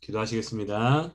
기도하시겠습니다.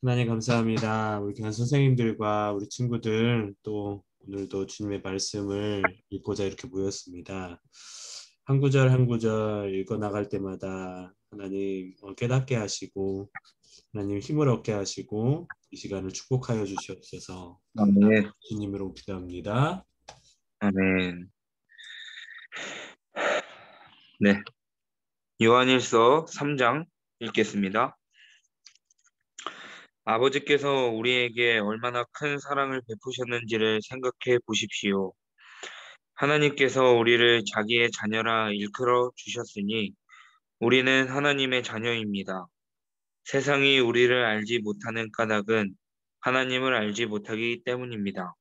하나님 감사합니다. 우리 교환 선생님들과 우리 친구들 또 오늘도 주님의 말씀을 읽고자 이렇게 모였습니다. 한 구절 한 구절 읽어 나갈 때마다 하나님 깨닫게 하시고 하나님 힘을 얻게 하시고 이 시간을 축복하여 주시옵소서. 감사합니다. 아멘. 주님으로 기도합니다. 아멘. 네. 요한일서 3장 읽겠습니다. 아버지께서 우리에게 얼마나 큰 사랑을 베푸셨는지를 생각해 보십시오. 하나님께서 우리를 자기의 자녀라 일컬어 주셨으니 우리는 하나님의 자녀입니다. 세상이 우리를 알지 못하는 까닭은 하나님을 알지 못하기 때문입니다.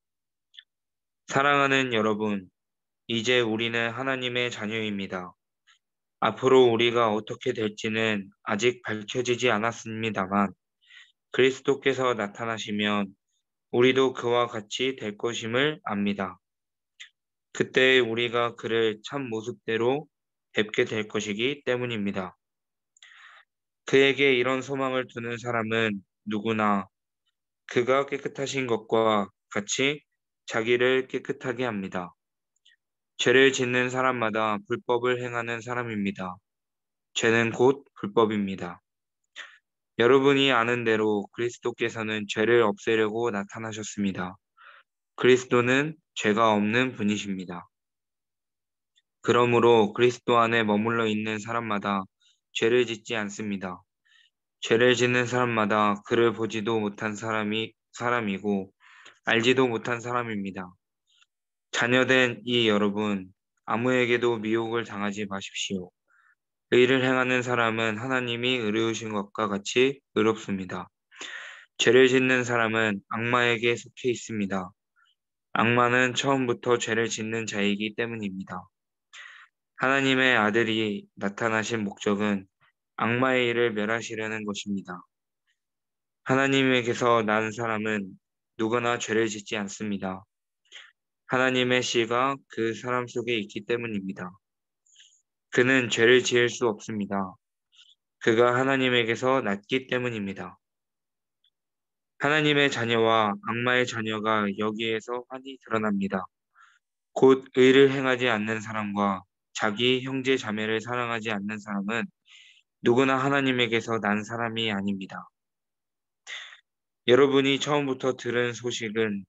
사랑하는 여러분, 이제 우리는 하나님의 자녀입니다. 앞으로 우리가 어떻게 될지는 아직 밝혀지지 않았습니다만 그리스도께서 나타나시면 우리도 그와 같이 될 것임을 압니다. 그때 우리가 그를 참 모습대로 뵙게 될 것이기 때문입니다. 그에게 이런 소망을 두는 사람은 누구나 그가 깨끗하신 것과 같이 자기를 깨끗하게 합니다. 죄를 짓는 사람마다 불법을 행하는 사람입니다. 죄는 곧 불법입니다. 여러분이 아는 대로 그리스도께서는 죄를 없애려고 나타나셨습니다. 그리스도는 죄가 없는 분이십니다. 그러므로 그리스도 안에 머물러 있는 사람마다 죄를 짓지 않습니다. 죄를 짓는 사람마다 그를 보지도 못한 사람이고 알지도 못한 사람입니다. 자녀된 이 여러분, 아무에게도 미혹을 당하지 마십시오. 의를 행하는 사람은 하나님이 의로우신 것과 같이 의롭습니다. 죄를 짓는 사람은 악마에게 속해 있습니다. 악마는 처음부터 죄를 짓는 자이기 때문입니다. 하나님의 아들이 나타나신 목적은 악마의 일을 멸하시려는 것입니다. 하나님에게서 난 사람은 누구나 죄를 짓지 않습니다. 하나님의 씨가 그 사람 속에 있기 때문입니다. 그는 죄를 지을 수 없습니다. 그가 하나님에게서 났기 때문입니다. 하나님의 자녀와 악마의 자녀가 여기에서 환히 드러납니다. 곧 의를 행하지 않는 사람과 자기 형제 자매를 사랑하지 않는 사람은 누구나 하나님에게서 난 사람이 아닙니다. 여러분이 처음부터 들은 소식은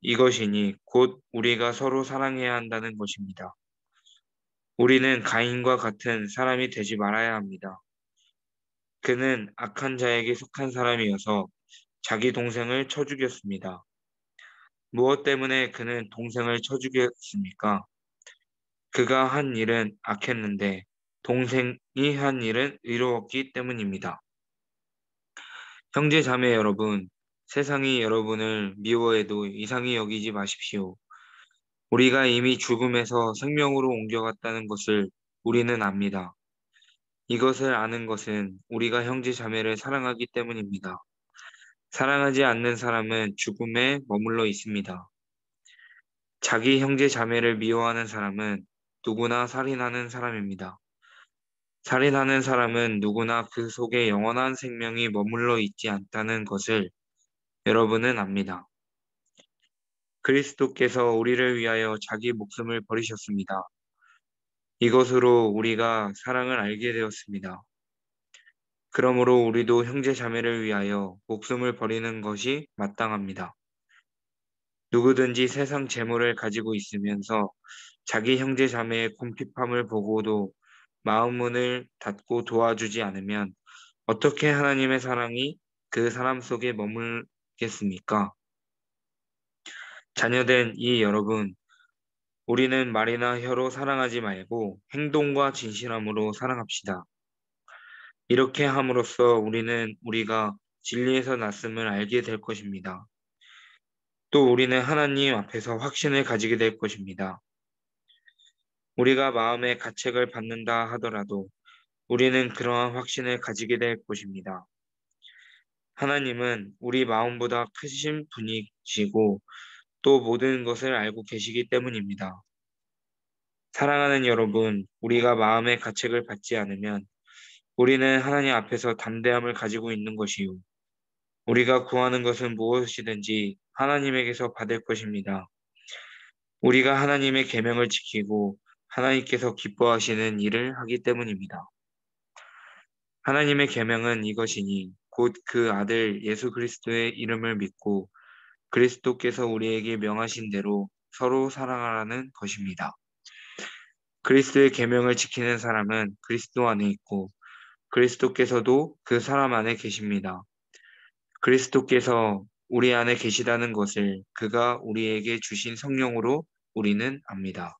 이것이니 곧 우리가 서로 사랑해야 한다는 것입니다. 우리는 가인과 같은 사람이 되지 말아야 합니다. 그는 악한 자에게 속한 사람이어서 자기 동생을 쳐 죽였습니다. 무엇 때문에 그는 동생을 쳐 죽였습니까? 그가 한 일은 악했는데 동생이 한 일은 의로웠기 때문입니다. 형제 자매 여러분, 세상이 여러분을 미워해도 이상히 여기지 마십시오. 우리가 이미 죽음에서 생명으로 옮겨갔다는 것을 우리는 압니다. 이것을 아는 것은 우리가 형제 자매를 사랑하기 때문입니다. 사랑하지 않는 사람은 죽음에 머물러 있습니다. 자기 형제 자매를 미워하는 사람은 누구나 살인하는 사람입니다. 살인하는 사람은 누구나 그 속에 영원한 생명이 머물러 있지 않다는 것을 여러분은 압니다. 그리스도께서 우리를 위하여 자기 목숨을 버리셨습니다. 이것으로 우리가 사랑을 알게 되었습니다. 그러므로 우리도 형제 자매를 위하여 목숨을 버리는 것이 마땅합니다. 누구든지 세상 재물을 가지고 있으면서 자기 형제 자매의 궁핍함을 보고도 마음 문을 닫고 도와주지 않으면 어떻게 하나님의 사랑이 그 사람 속에 머물겠습니까? 자녀된 이 여러분, 우리는 말이나 혀로 사랑하지 말고 행동과 진실함으로 사랑합시다. 이렇게 함으로써 우리는 우리가 진리에서 났음을 알게 될 것입니다. 또 우리는 하나님 앞에서 확신을 가지게 될 것입니다. 우리가 마음의 가책을 받는다 하더라도 우리는 그러한 확신을 가지게 될 것입니다. 하나님은 우리 마음보다 크신 분이시고 또 모든 것을 알고 계시기 때문입니다. 사랑하는 여러분, 우리가 마음의 가책을 받지 않으면 우리는 하나님 앞에서 담대함을 가지고 있는 것이요. 우리가 구하는 것은 무엇이든지 하나님에게서 받을 것입니다. 우리가 하나님의 계명을 지키고 하나님께서 기뻐하시는 일을 하기 때문입니다. 하나님의 계명은 이것이니 곧 그 아들 예수 그리스도의 이름을 믿고 그리스도께서 우리에게 명하신 대로 서로 사랑하라는 것입니다. 그리스도의 계명을 지키는 사람은 그리스도 안에 있고 그리스도께서도 그 사람 안에 계십니다. 그리스도께서 우리 안에 계시다는 것을 그가 우리에게 주신 성령으로 우리는 압니다.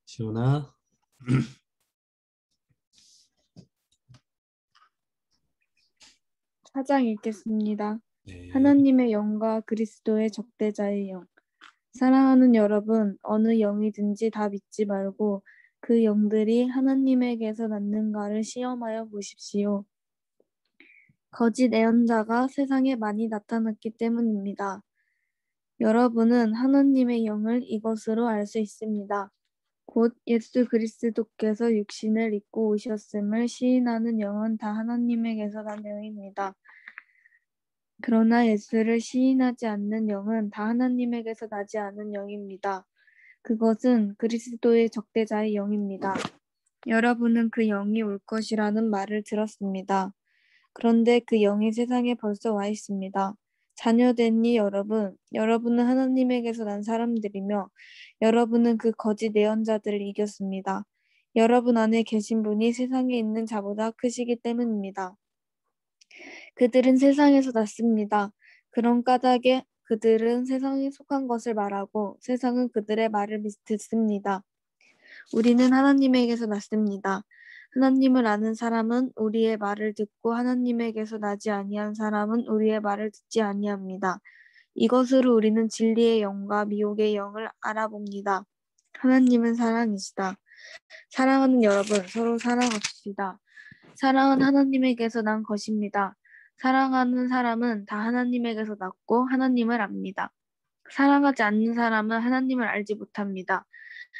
시온아. 4장 읽겠습니다. 네. 하나님의 영과 그리스도의 적대자의 영. 사랑하는 여러분, 어느 영이든지 다 믿지 말고 그 영들이 하나님에게서 났는가를 시험하여 보십시오. 거짓 예언자가 세상에 많이 나타났기 때문입니다. 여러분은 하나님의 영을 이것으로 알 수 있습니다. 곧 예수 그리스도께서 육신을 입고 오셨음을 시인하는 영은 다 하나님에게서 난 영입니다. 그러나 예수를 시인하지 않는 영은 다 하나님에게서 나지 않은 영입니다. 그것은 그리스도의 적대자의 영입니다. 여러분은 그 영이 올 것이라는 말을 들었습니다. 그런데 그 영이 세상에 벌써 와 있습니다. 자녀되니 여러분은 하나님에게서 난 사람들이며 여러분은 그 거짓 예언자들을 이겼습니다. 여러분 안에 계신 분이 세상에 있는 자보다 크시기 때문입니다. 그들은 세상에서 났습니다. 그런 까닭에 그들은 세상에 속한 것을 말하고 세상은 그들의 말을 듣습니다. 우리는 하나님에게서 났습니다. 하나님을 아는 사람은 우리의 말을 듣고 하나님에게서 나지 아니한 사람은 우리의 말을 듣지 아니합니다. 이것으로 우리는 진리의 영과 미혹의 영을 알아봅니다. 하나님은 사랑이시다. 사랑하는 여러분, 서로 사랑합시다. 사랑은 하나님에게서 난 것입니다. 사랑하는 사람은 다 하나님에게서 났고 하나님을 압니다. 사랑하지 않는 사람은 하나님을 알지 못합니다.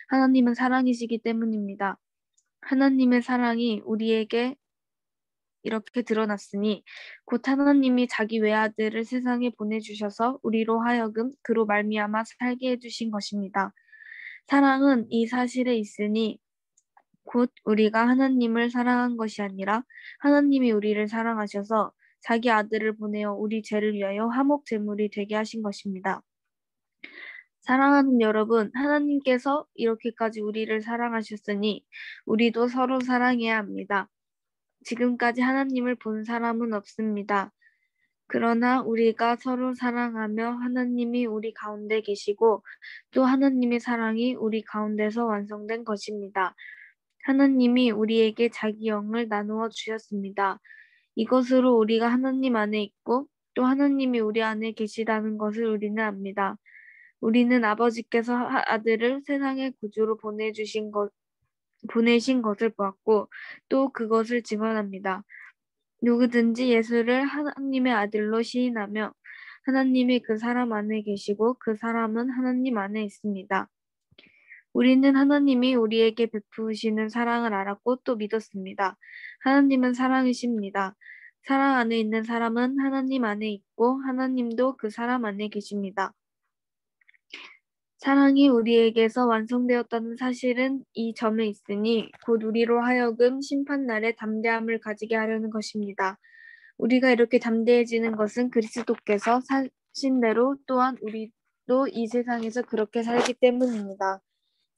하나님은 사랑이시기 때문입니다. 하나님의 사랑이 우리에게 이렇게 드러났으니 곧 하나님이 자기 외아들을 세상에 보내주셔서 우리로 하여금 그로 말미암아 살게 해주신 것입니다. 사랑은 이 사실에 있으니 곧 우리가 하나님을 사랑한 것이 아니라 하나님이 우리를 사랑하셔서 자기 아들을 보내어 우리 죄를 위하여 화목 제물이 되게 하신 것입니다. 사랑하는 여러분, 하나님께서 이렇게까지 우리를 사랑하셨으니 우리도 서로 사랑해야 합니다. 지금까지 하나님을 본 사람은 없습니다. 그러나 우리가 서로 사랑하며 하나님이 우리 가운데 계시고 또 하나님의 사랑이 우리 가운데서 완성된 것입니다. 하나님이 우리에게 자기 영을 나누어 주셨습니다. 이것으로 우리가 하나님 안에 있고 또 하나님이 우리 안에 계시다는 것을 우리는 압니다. 우리는 아버지께서 아들을 세상의 구주로 보내신 것을 보았고 또 그것을 증언합니다. 누구든지 예수를 하나님의 아들로 시인하며 하나님이 그 사람 안에 계시고 그 사람은 하나님 안에 있습니다. 우리는 하나님이 우리에게 베푸시는 사랑을 알았고 또 믿었습니다. 하나님은 사랑이십니다. 사랑 안에 있는 사람은 하나님 안에 있고 하나님도 그 사람 안에 계십니다. 사랑이 우리에게서 완성되었다는 사실은 이 점에 있으니 곧 우리로 하여금 심판날에 담대함을 가지게 하려는 것입니다. 우리가 이렇게 담대해지는 것은 그리스도께서 사신 대로 또한 우리도 이 세상에서 그렇게 살기 때문입니다.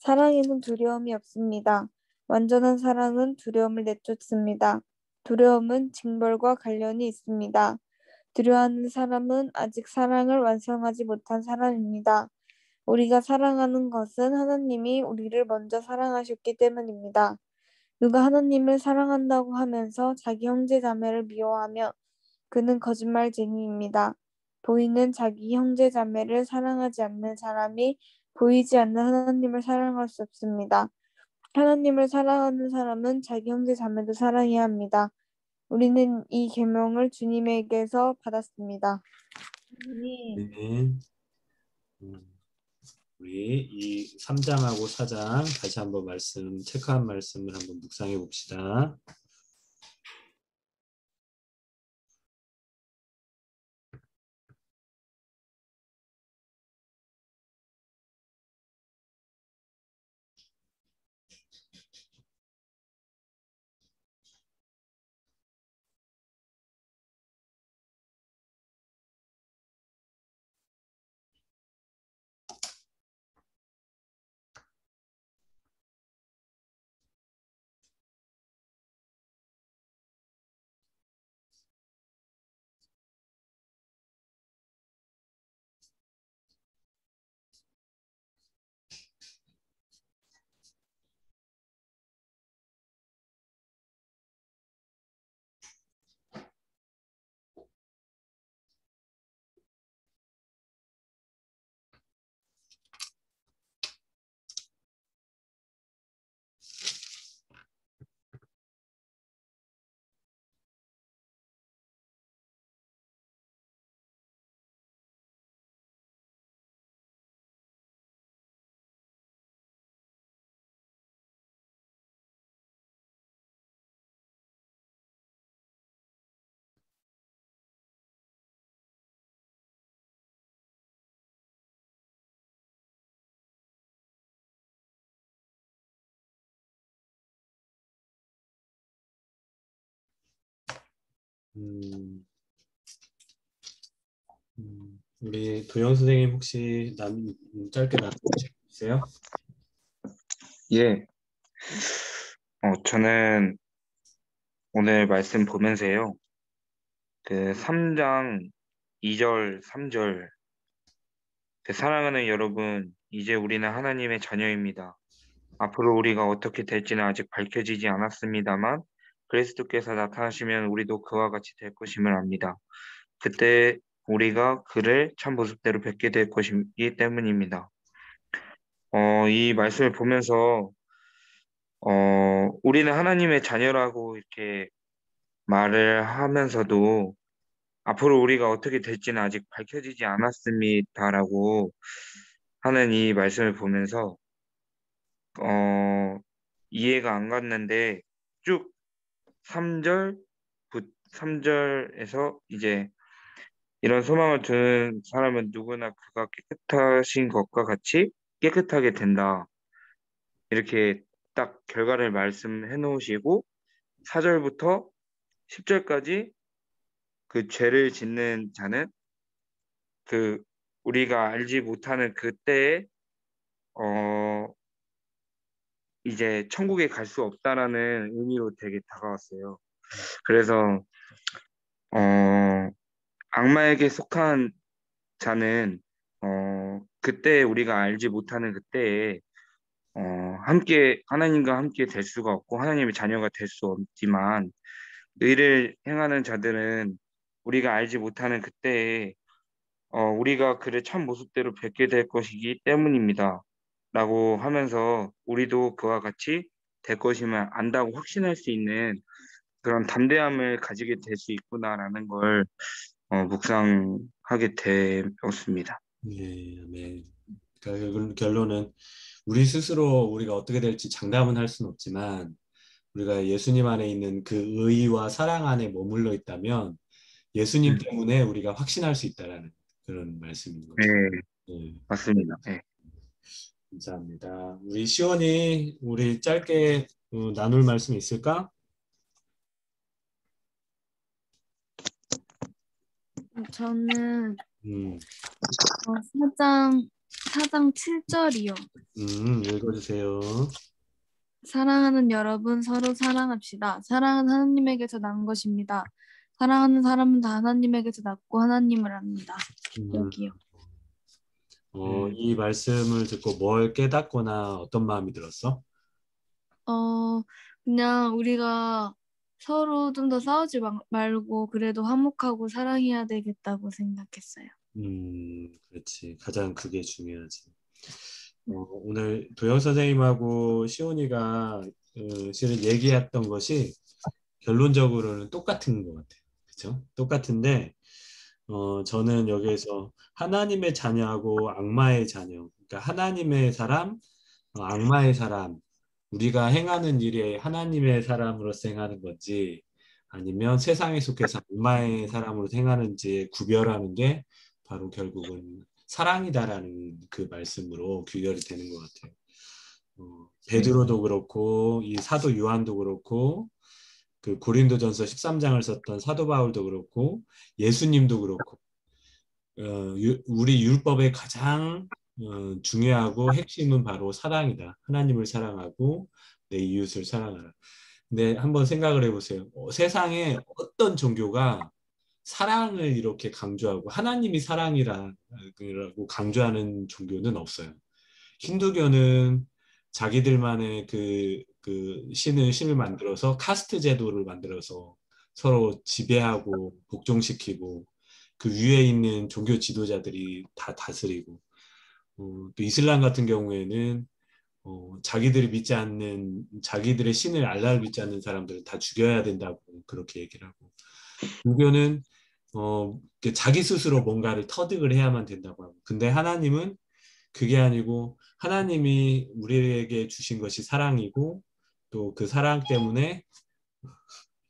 사랑에는 두려움이 없습니다. 완전한 사랑은 두려움을 내쫓습니다. 두려움은 징벌과 관련이 있습니다. 두려워하는 사람은 아직 사랑을 완성하지 못한 사람입니다. 우리가 사랑하는 것은 하나님이 우리를 먼저 사랑하셨기 때문입니다. 누가 하나님을 사랑한다고 하면서 자기 형제 자매를 미워하며 그는 거짓말쟁이입니다. 보이는 자기 형제 자매를 사랑하지 않는 사람이 보이지 않는 하나님을 사랑할 수 없습니다. 하나님을 사랑하는 사람은 자기 형제 자매도 사랑해야 합니다. 우리는 이 계명을 주님에게서 받았습니다. 네. 네. 우리 이 3장하고 4장 다시 한번 체크한 말씀을 한번 묵상해 봅시다. 음, 우리 도영 선생님 혹시 짧게 나눠주시겠어요? 예, 저는 오늘 말씀 보면서요. 그 3장 2절, 3절. 사랑하는 여러분, 이제 우리는 하나님의 자녀입니다. 앞으로 우리가 어떻게 될지는 아직 밝혀지지 않았습니다만 그리스도께서 나타나시면 우리도 그와 같이 될 것임을 압니다. 그때 우리가 그를 참 모습대로 뵙게 될 것이기 때문입니다. 이 말씀을 보면서 우리는 하나님의 자녀라고 이렇게 말을 하면서도 앞으로 우리가 어떻게 될지는 아직 밝혀지지 않았습니다라고 하는 이 말씀을 보면서 어, 이해가 안 갔는데 쭉 3절, 3절에서 이제 이런 소망을 두는 사람은 누구나 그가 깨끗하신 것과 같이 깨끗하게 된다. 이렇게 딱 결과를 말씀해 놓으시고 4절부터 10절까지 그 죄를 짓는 자는 그 우리가 알지 못하는 그때에 어 이제 천국에 갈 수 없다라는 의미로 되게 다가왔어요. 그래서 어 악마에게 속한 자는 그때 우리가 알지 못하는 그때에 어 함께 하나님과 함께 될 수가 없고 하나님의 자녀가 될 수 없지만 의를 행하는 자들은 우리가 알지 못하는 그때에 우리가 그를 참 모습대로 뵙게 될 것이기 때문입니다. 라고 하면서 우리도 그와 같이 될 것임을 안다고 확신할 수 있는 그런 담대함을 가지게 될 수 있구나라는 걸 묵상하게 되었습니다. 네, 아멘. 그러니까 결론은 우리 스스로 우리가 어떻게 될지 장담은 할 수는 없지만 우리가 예수님 안에 있는 그 의와 사랑 안에 머물러 있다면 예수님 음, 때문에 우리가 확신할 수 있다라는 그런 말씀인 네, 거죠. 네, 맞습니다. 네. 감사합니다. 우리 시원이 우리 짧게 나눌 말씀 있을까? 저는 음, 4장 7절이요. 읽어주세요. 사랑하는 여러분, 서로 사랑합시다. 사랑은 하나님에게서 난 것입니다. 사랑하는 사람은 다 하나님에게서 났고 하나님을 압니다. 음, 여기요. 음, 이 말씀을 듣고 뭘 깨닫거나 어떤 마음이 들었어? 어, 그냥 우리가 서로 좀 더 싸우지 말고 그래도 화목하고 사랑해야 되겠다고 생각했어요. 그렇지. 가장 그게 중요하지. 오늘 도영 선생님하고 시온이가 실은 얘기했던 것이 결론적으로는 똑같은 것 같아요. 그렇죠? 똑같은데 저는 여기에서 하나님의 자녀하고 악마의 자녀, 그러니까 하나님의 사람, 악마의 사람, 우리가 행하는 일이 하나님의 사람으로서 행하는 건지 아니면 세상에 속해서 악마의 사람으로 행하는지 구별하는 게 바로 결국은 사랑이다라는 그 말씀으로 귀결이 되는 것 같아요. 베드로도 그렇고 이 사도 요한도 그렇고 그 고린도전서 13장을 썼던 사도 바울도 그렇고 예수님도 그렇고 우리 율법의 가장 중요하고 핵심은 바로 사랑이다. 하나님을 사랑하고 내 이웃을 사랑하라. 근데 한번 생각을 해보세요. 세상에 어떤 종교가 사랑을 이렇게 강조하고 하나님이 사랑이라고 강조하는 종교는 없어요. 힌두교는 자기들만의 그 신을 만들어서 카스트 제도를 만들어서 서로 지배하고 복종시키고 그 위에 있는 종교 지도자들이 다 다스리고 또 이슬람 같은 경우에는 자기들이 믿지 않는 자기들의 신을 알라를 믿지 않는 사람들을 다 죽여야 된다고 그렇게 얘기를 하고 불교는 자기 스스로 뭔가를 터득을 해야만 된다고 하고 근데 하나님은 그게 아니고 하나님이 우리에게 주신 것이 사랑이고 또 그 사랑 때문에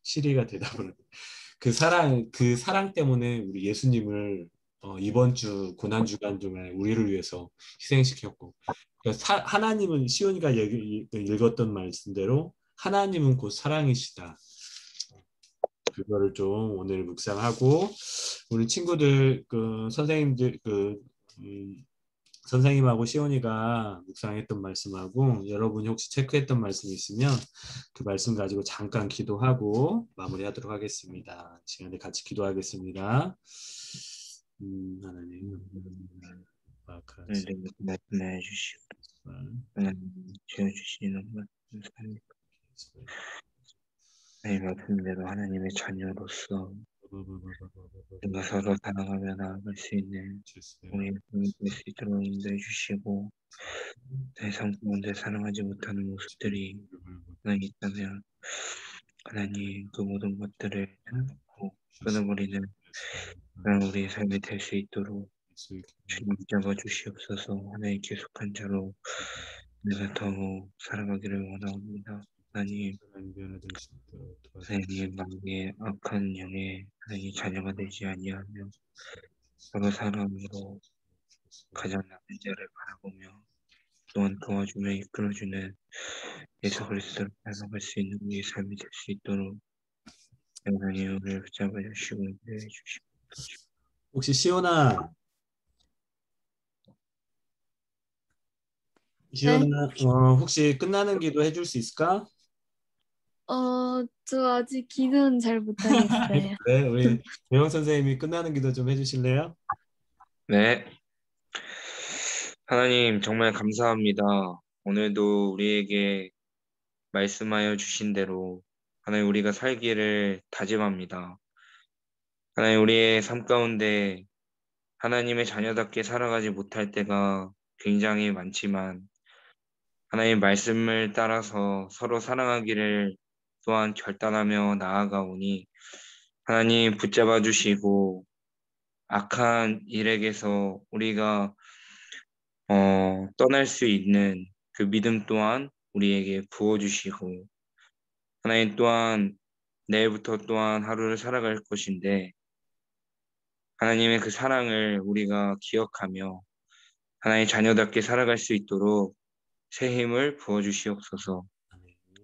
시리가 대답을 하고 그 사랑 때문에 우리 예수님을 이번 주 고난 주간 중에 우리를 위해서 희생시켰고 그러니까 하나님은 시온이가 읽었던 말씀대로 하나님은 곧 사랑이시다. 그거를 좀 오늘 묵상하고 우리 친구들 그 선생님들 선생님하고 시온이가 묵상했던 말씀하고 여러분이 혹시 체크했던 말씀이 있으면 그 말씀 가지고 잠깐 기도하고 마무리하도록 하겠습니다. 시간에 같이 기도하겠습니다. 하나님 하나님 말씀해 주시고 하나님 지어주시는 것 감사합니다. 하나님 말씀대로 하나님의 자녀로서 우리가 서로 사랑하며 나아갈 수 있는 우리 될수 있도록 인도해 주시고 내 삶 가운데 사랑하지 못하는 모습들이 하나님 있다면 하나님 그 모든 것들을 내려놓고 끊어버리는 그런 우리의 삶이 될 수 있도록 주님 잡아 주시옵소서. 하나님 계속한 자로 내가 더 살아가기를 원합니다. 하나님 마음에 악한 영의 하나님 자녀가 되지 아니하며 서로 사랑으로 가장 나은 자를 바라보며 또한 도와주며 이끌어주는 예수 그리스도를 닮아갈 수 있는 우리의 삶이 될 수 있도록 하나님 우리를 붙잡아 주시고 인도해 주시고 혹시 시온아 네? 혹시 끝나는 기도 해줄 수 있을까? 저 아직 기도는 잘 못하겠어요. 네, 우리 배영 선생님이 끝나는 기도 좀 해주실래요? 네. 하나님 정말 감사합니다. 오늘도 우리에게 말씀하여 주신 대로 하나님 우리가 살기를 다짐합니다. 하나님 우리의 삶 가운데 하나님의 자녀답게 살아가지 못할 때가 굉장히 많지만 하나님 말씀을 따라서 서로 사랑하기를 또한 결단하며 나아가오니 하나님 붙잡아 주시고 악한 일에게서 우리가 떠날 수 있는 그 믿음 또한 우리에게 부어주시고 하나님 또한 내일부터 또한 하루를 살아갈 것인데 하나님의 그 사랑을 우리가 기억하며 하나님 자녀답게 살아갈 수 있도록 새 힘을 부어주시옵소서.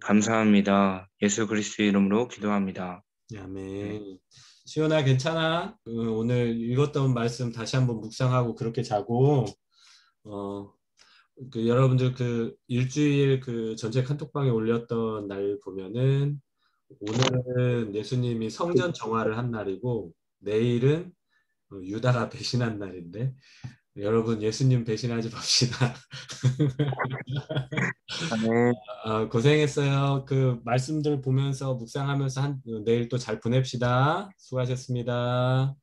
감사합니다. 예수 그리스도의 이름으로 기도합니다. 아멘. 시온아 괜찮아? 오늘 읽었던 말씀 다시 한번 묵상하고 그렇게 자고 어, 여러분들 그 일주일 그 전체 카톡방에 올렸던 날 보면은 오늘은 예수님이 성전 정화를 한 날이고 내일은 유다가 배신한 날인데 여러분 예수님 배신하지 맙시다. 아멘. 고생했어요. 그 말씀들 보면서 묵상하면서 내일 또 잘 보냅시다. 수고하셨습니다.